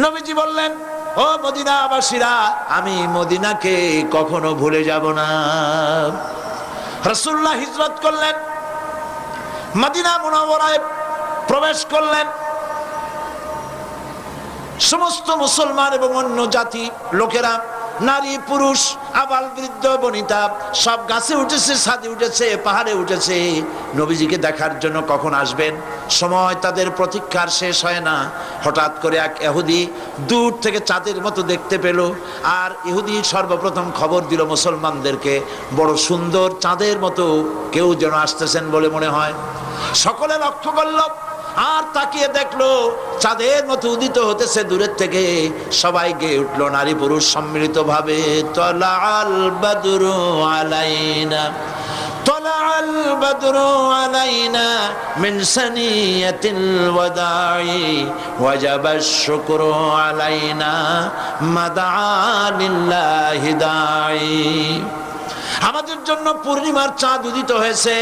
নবীজি বললেন, ও মদিনাবাসীরা, আমি মদিনাকে কখনো ভুলে যাব না। রাসূলুল্লাহ হিজরত করলেন, মদিনা মুনাওয়ারায় প্রবেশ করলেন। সমস্ত মুসলমান এবং অন্য জাতি লোকেরা, নারী পুরুষ আবাল বৃদ্ধ বনিতা সব গাছে উঠেছে, ছাদে উঠেছে, পাহাড়ে উঠেছে নবীজিকে দেখার জন্য কখন আসবেন। সময় তাদের প্রতীক্ষার শেষ হয় না। হঠাৎ করে এক ইহুদি দূর থেকে চাঁদের মতো দেখতে পেল, আর ইহুদি সর্বপ্রথম খবর দিল মুসলমানদেরকে, বড় সুন্দর চাঁদের মতো কেউ যেন আসতেছেন বলে মনে হয়। সকলে লক্ষ্য করল আর তাকিয়ে দেখলো চাঁদের মতো উদিত হতেছে দূরের থেকে। সবাই গেয়ে উঠলো, নারী পুরুষ সম্মিলিত ভাবে, তলাআল বাদরু আলাইনা, তলাআল বাদরু আলাইনা মিন সানিয়াতিল ওয়াদাই ওয়াজাবাশ শুকরু আলাইনা মাদআ লিল্লাহি দাই। আমাদের জন্য পূর্ণিমার চাঁদ উদিত হয়েছে।